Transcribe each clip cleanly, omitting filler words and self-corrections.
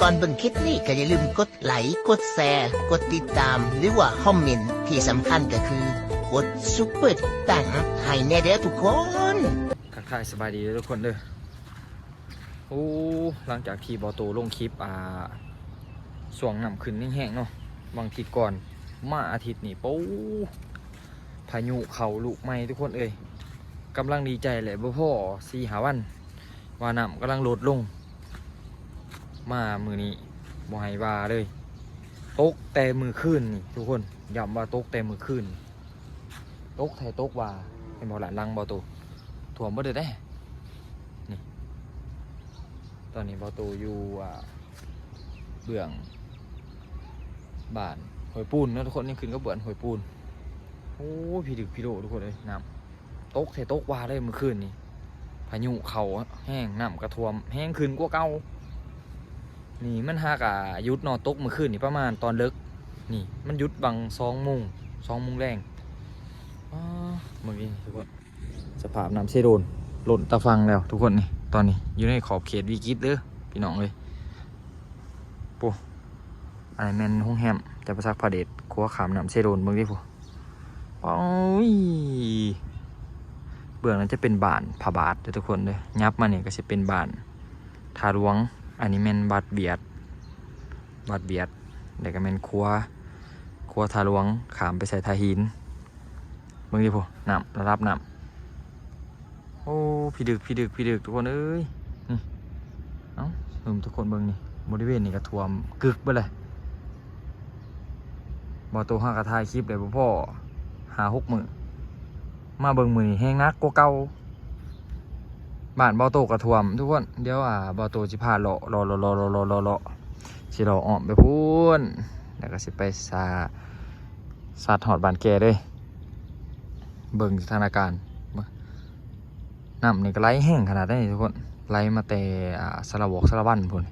ก่อนเบิ่งคลิปนี้ก็อย่าลืมกดไลค์กดแชร์กดติดตามหรือว่าคอมเมนต์ที่สำคัญก็คือกดซุปเปอร์ตังให้แน่เด้อทุกคนทักทายสบายดีทุกคนเด้อโอ้หลังจากที่บอโตลงคลิปส่วงน้ำขึ้นนี่แห้งเนาะบางทีก่อนมาอาทิตย์นี้ปูพายุเขาลูกใหม่ทุกคนเอ้ยกำลังดีใจแหละบ่พ่อ4-5 วันว่าน้ำกำลังลดลงมามือนี้บ่ให้ว่าเลยตกแต่มือขึ้นนี่ทุกคนย้ำว่าตกแต่มือขึ้นตกไทยตกว่าเห็นบ่หลานลังบอโตถ่วมบ่ได้นี่ตอนนี้บอโตอยู่เบื้องบ้านหอยปูนนะทุกคนนี่ขึ้นก็เบื้องหอยปูนโอ้พี่ดึกพี่โลทุกคนเลยน้ำตกเทตกว่าเลยเมื่อคืนนี่พายุเขาแห้งน้ำกระท่วมแห้งขึ้นกว่าเก่านี่มันหากยุดนอนตกเมื่อคืนนี่ประมาณตอนเลิกนี่มันยุดบัง2 โมงแรงเมื่อกี้ทุกคนสภาพน้ำเซโดนหล่นตะฟังแล้วทุกคนนี่ตอนนี้อยู่ในขอบเขตวิกฤตเด้อพี่น้องเลยปุ๊อะไรแมนห้องแฮมจะประซักพระเดชครัวขามน้ำเซโดนเมืองดิปุ๊โอ้ยเบื้องนั้นจะเป็นบานผาบาททุกคนเลยยับมาเนี่ยก็จะเป็นบานทาหลวงอันนี้แมนบาดเบียดแล้วก็แมนครัวทาหลวงขามไปใส่ทาหินเมืองดิปุ๊น้ำระดับน้ำโอ้พี่ดึกทุกคนเอ้ยนี่เอ้าทุกคนเบิ่งนี่บริเวณนี่ก็ท่วมกึกไปเลยบอตัวห้ากระทายคลิปเลยพ่อ5-6 มื้อมาเบิ่งมือนี่แห้งนักกว่าเก่าบ้านบอโตกระท่วมทุกคนเดี๋ยวบอโตสิพาเลาะสิเลาะอ้อมไปพูนแล้วก็สิไปซาดหอดบ้านแกเลยเบิ่งสถานการณ์น้ำนี่ก็ไหลแห้งขนาดนี้ทุกคนไหลมาแต่สระวันพุ่น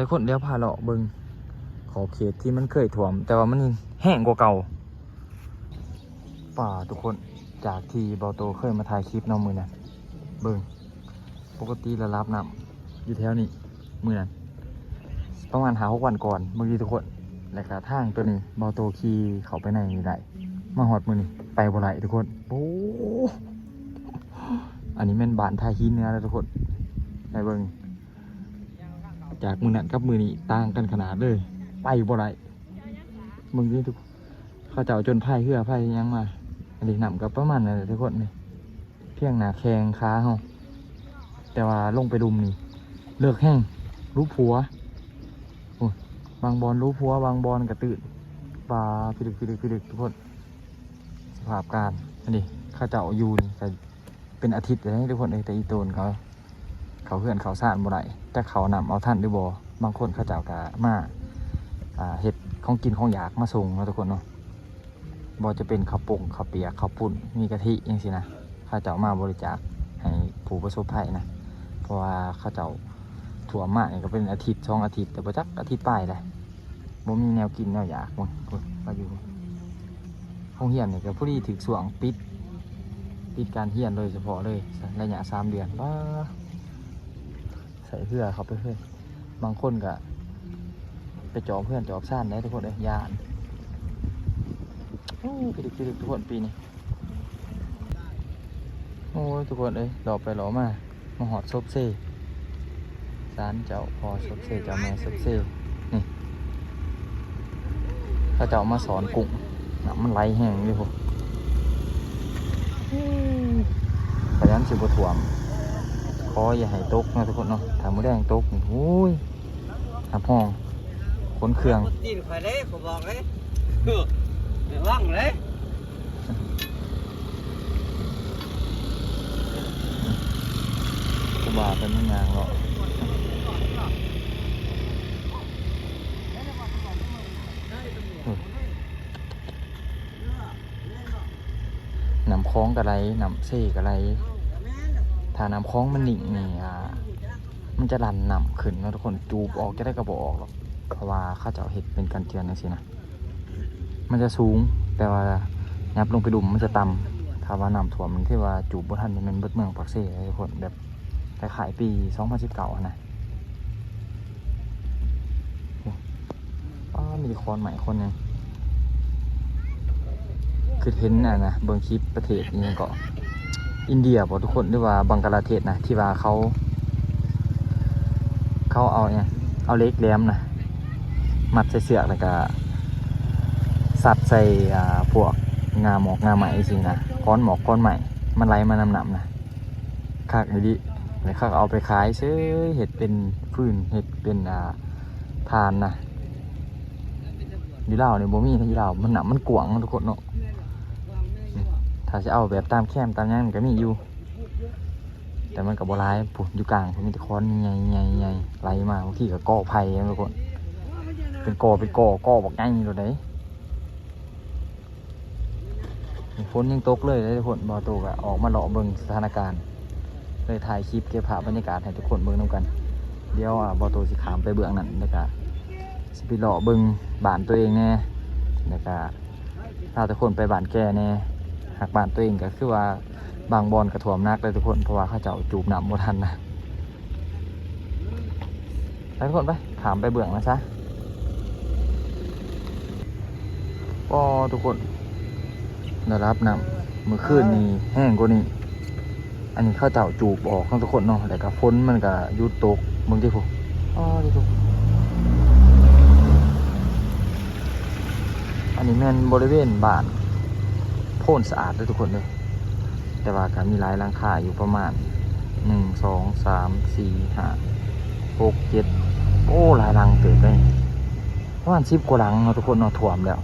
ทุกคนเดี๋ยวพาเลาะเบิ่งขอบเขตที่มันเคยท่วมแต่ว่ามันแห้งกว่าเก่าป่าทุกคนจากที่เบาโตเคยมาถ่ายคลิปน้องมือนั่นเบิ่งปกติระดับน้ำอยู่แถวนี้มือนั่นประมาณ5-6 วันก่อนเมื่อกี้ทุกคนและกระทั่งตัวนี้เบาโตขี่เข้าไปในนี่ได้มาหอดมือนี่ไปบ่ไหลทุกคนโอ้อันนี้เป็นบานทาหินเนื้อแล้วทุกคนไปเบิ่งจากมือนั่นกับมือนี่ต่างกันขนาดเลยไปบ่ไหลมึงนี่ทุกเขาเจ้าจนไพ่เหือไพ่ยังมาอันนี้นำกับประมาณนั้นทุกคนนี่เพียงหนาแข้งขาเฮาแต่ว่าลงไปดุมนี่เลิกแห้งรู้ผัวบางบอลรู้ผัวบางบอลกระตื่นปลาพิดึกทุกคนสภาพการอันนี้ข้าเจ้าอยู่นี่แต่เป็นอาทิตย์เลยทุกคนแต่อีโตนเขาเพื่อนเขาสานบ่ได้แต่เขานำเอาท่านด้วยบ่บางคนข้าเจ้ากะมาเห็ดของกินของอยากมาส่งนะทุกคนเนาะบ่จะเป็นข้าวปงข้าวเปียกข้าวปุ้นมีกะทิอย่างสินะข้าเจ้ามาบริจาคให้ผู้ประสบภัยนะเพราะว่าข้าเจ้าถั่วมากนี่ก็เป็นอาทิตย์2 อาทิตย์แต่ประจักอาทิตย์ป้ายเลยบ่มีแนวกินแนวอยากมั้งมาอยู่ห้องเฮียนนี่ก็พอดีถึงส่วงปิดการเฮียนโดยเฉพาะเลยระยะ3 เดือนว่าใส่เสื้อเขาไปเพื่อนบางคนก็ไปจอบเพื่อนจอบซ่านได้ทุกคนเลยยานโอ้พิดึกทุกคนปีนี้โอ้ทุกคนเลยรอไปรอมาหอดซบเซ่ศาลเจ้าพ่อซบเซ่เจ้าแม่ซบเซ่นี่เขาเจ้ามาสอนกุ้งน้ำมันไหลแห้งเลยพวกพยายามสิบถ่วมขออย่าให้ตกนะทุกคนเนาะถ้ามือแดงตกโอ้ยน้ำห้องขนเครื่องจีนไฟเลยผมบอกเลยว่างเลยกูบาเป็นไม่ยางหรอกน้ำคล้องกระไรน้ำเซ่กระไรถ้าน้ำคล้องมันหนิ่งนี่มันจะดันน้ำขึ้นนะทุกคนจูบออกจะได้กระบอกออกหรอกเพราะว่าข้าเจ้าเห็ดเป็นการเตือนนั่นสินะมันจะสูงแต่ว่ายับลงไปดุมมันจะต่ำถ้าว่าน้ำท่วมมันที่ว่าจูบบนท่านมันเบิดเมืองปากเซ่ทุกคนแบบคล้าย ถ่ายปี2019นะมีคนใหม่คนหนึงคือเห็นนะเบิ่งคลิปประเทศนี้ก็อินเดียบอกทุกคนหรือว่าบังกลาเทศนะที่ว่าเขาเอาเนี่ยเอาเล็กแหลมนะมัดใส่เสือกแล้วก็สัดใส่พวกงาหมอกงาไหมสินะก้อนหมอกก้อนไหมมันไหลมานำหนำนะคักดีแล้วเขาเอาไปขายซื้อเห็ดเป็นฟืนเห็ดเป็นทานนะอยู่ลาวเนี่ยบ่มีที่ลาวมันหนักมันกว้างทุกคนเนาะถ้าจะเอาแบบตามแคมตามยังก็มีอยู่แต่มันกับโบราณปุ๊บอยู่กลางมันมีแต่ค้อนใหญ่ไหลมาบางทีก็ก่อไผ่ทุกคนเป็นก่อบอกง่ายเลยเด้ฝนยังตกเลยทุกคนบอตัวก็ออกมาหล่อเบิ่งสถานการณ์เลยถ่ายคลิปเก็บภาพบรรยากาศให้ทุกคนเบิ่งนำกันเดี๋ยวบอตัวสิขามไปเบื้องนั้นแล้วก็สิไปหล่อเบิ่งบ้านตัวเองแน่แล้วก็พาทุกคนไปบ้านแก่แน่หากบ้านตัวเองก็คือว่าบางบอนกระถ่วมนักเลยทุกคนเพราะว่าเขาเจ้าจูบหนำบ่ทันนะไปทุกคนไปขามไปเบื้องนะซะก็ทุกคนได้รับน้ำเมื่อคืนนี้แห้งกว่านี้อันนี้ข้าวเจ้าจูบออกทั้งทุกคนเนาะแต่กับฝนมันก็ยุดตกมึงที่ผมที่ทุกอันนี้แม่นบริเวณบ้านโพ่นสะอาดเลยทุกคนเลยแต่ว่าก็มีหลายหลังคาอยู่ประมาณ1 2 3 4 5 6 7โอ้หลายหลังเติบได้ประมาณ10 กว่าหลังเนาะทุกคนเนาะท่วมแล้ว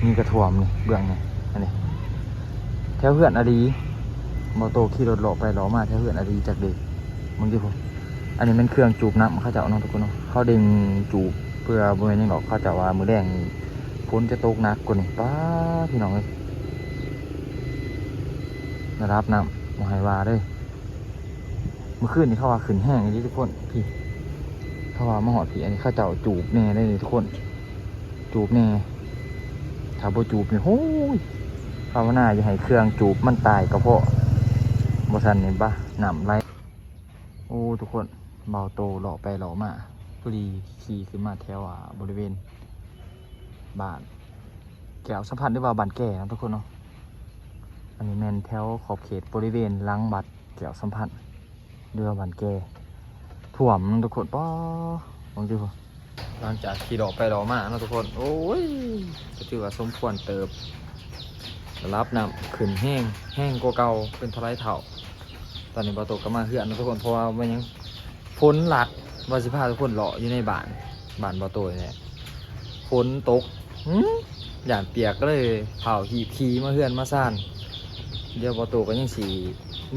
มีกระท่วมนี่เบื้องนี่อันนี้แถวเพื่อนอดีมอโตขี่รถเลาะไปเลาะมาแถวเพื่อนอดีจากเด็กมึงที่ผมอันนี้เป็นเครื่องจูบน้ำเขาจะเอาน้องทุกคนเนาะเขาดึงจูบเพื่อบริเวณนี้หรอกเขาจะว่ามือแดงฝนจะตกหนักกว่านี่ป้าพี่น้องเลยรับน้ำมหายวาเลยเมื่อคืนนี้เขาว่าขึ้นแห้งอย่างนี้ทุกคนพี่เขาว่ามาหอดพี่อันนี้เขาจะเอาจูบแน่ได้เลยทุกคนจูบแน่ถ้าบ่จูบเนี่ยโอ้ยภาวนาอย่าให้เครื่องจูบมันตายก็เพราะบ่ทันนี่บ้าหนำไรโอ้ทุกคนเบาโตหล่อไปหล่อมาพอดีขี่ขึ้นมาแถวบริเวณบ้านแก้วสัมพันธ์ด้วยว่าบ้านแก่นะทุกคนเนาะอันนี้แมนแถวขอบเขตบริเวณหลังบัดแก้วสัมพันธ์ด้วยว่าบ้านแก่ถ่วมทุกคนป้ลองดูหลังจากขี่ดอกไปดอกมาเนาะทุกคนโอ้ยก็ถือว่าสมควรเติบรับน้ำขึ้นแห้งกว่าเก่าเป็นทลายเถ่าตอนนี้บอตกก็มาเหือนนะทุกคนเพราะว่ามันยังฝนหลักวาสิพาทุกคนเลาะอยู่ในบ้านบอตเนี่ยฝนตกอย่างเปียกก็เลยเผาหีบขี่มาเหือนมาซ่านเดี๋ยวบอตก็ยังสี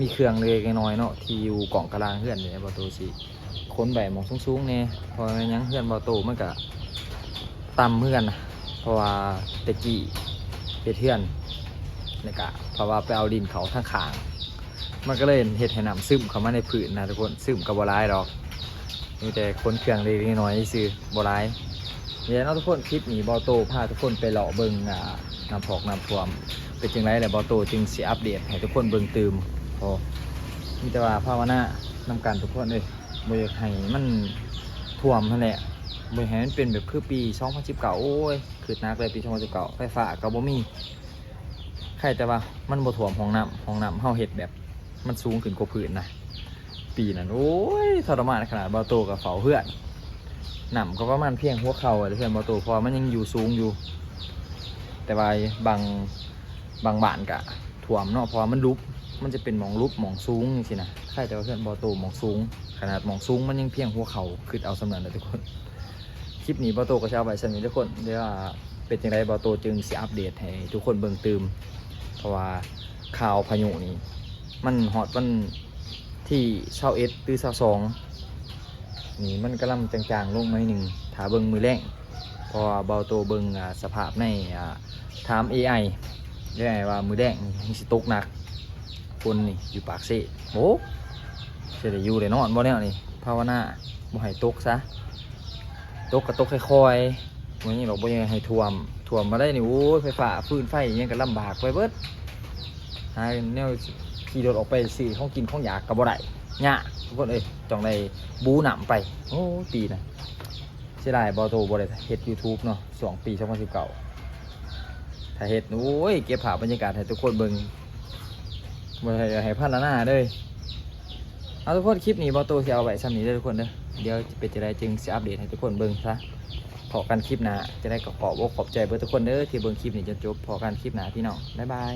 มีเครื่องเล็กน้อยเนาะที่อยู่กล่องกระลางเหือนเนี่ยบอตสีค้นใบหมองสูงๆเนี่ยพอยังเพื่อนบอโตมันก็ต่ำเพื่อนนะเพราะว่าตะกี้เฮ็ดเพื่อนนี่กะเพราะว่าไปเอาดินเขาทั้งขางมันก็เลยเฮ็ดให้น้ำซึมเข้ามาในผืนนะทุกคนซึมกับบัวลายดอกมีแต่ค้นเครื่องเล็กน้อยซื้อบัวลายเดี๋ยวทุกคนคลิปนี้บอโตพาทุกคนไปเลาะเบิ่งน้ำพอกน้ำท่วมเป็นจังไรแหละบอโตจึงสิอัปเดตให้ทุกคนเบิ่งตื่มพอมีแต่ว่าภาวนานำกันทุกคนเลยบริให้มันท่วมนั่นแหละบริให้มันเป็นแบบคือปี2019โอ้ยคือนักเลยปี2019ไฟฟ้าก็บ่มีใครแต่ว่ามันบ่ท่วมห้องน้ำเฮาเฮ็ดแบบมันสูงขึ้นกว่าพื้นนะปีนั้นโอ้ยทรมานขนาดบ่โตกับเฝ้าเพื่อนน้ำก็ประมาณเพียงหัวเข่าเพื่อนบ่โตเพราะมันยังอยู่สูงอยู่แต่ว่าบางบ้านก็ท่วมเนาะเพราะมันลุบมันจะเป็นหมองลุบหมองสูงนี่สินะใช่แต่ว่าเพื่อนบ่โตหมองสูงขนาดหมองสูงมันยังเพียงหัวเข่าคือเอาสำนักเลยทุกคนคลิปนี้บอโตก็จะเอาไว้สำหรับทุกคนเดี๋ยวเป็นอย่างไรบอโตจึงสิอัปเดตให้ทุกคนเบิ่งตื่มเพราะว่าข่าวพายุนี่มันฮอตวันที่21หรือ22นี่มันกำลังจางๆลงหน่อยหนึ่งถาเบิ่งมือแรงเพราะว่าบอโตเบิ่งสภาพในถาม AI ได้ไงว่ามือแดงมันสิตกหนักคนนี่อยู่ปากเซ่โอ้เสียอยู่เลยนอนบ่เนี่ยนี่ภาวนาบ่ให้ตกซะตกก็ตกค่อยๆวันนี้เราบ่ยังให้ท่วมมาได้นี่โอ้ยไฟฟ้าฟืนไฟยังก็ลำบากไปเบิดหาแนวขี่รถออกไปซื้อของกินของอยากก็บ่ได้ เนี่ยทุกคนเอ้ยจองได้บูหนำไปโอ้ปีนะเสียดายบอโตบอเลยเฮ็ด YouTube เนาะ2 ปี2019ถ้าเฮ็ดโอ้ยเก็บภาพบรรยากาศให้ทุกคนเบิ่งบ่ให้พันละหน้าเลยเอาทุกคนคลิปนี้บอโตสิเอาไว้ซ้ำนี้เด้อทุกคนเด้อเดี๋ยวเป็นจะได้จึงสิอัปเดตให้ทุกคนเบิ่งซะพอกันคลิปหน้าจะได้ขอบอกขอบใจเบิ่งทุกคนเด้อที่เบิ่งคลิปนี้จนจบพอกันคลิปหน้าพี่น้องบ๊ายบาย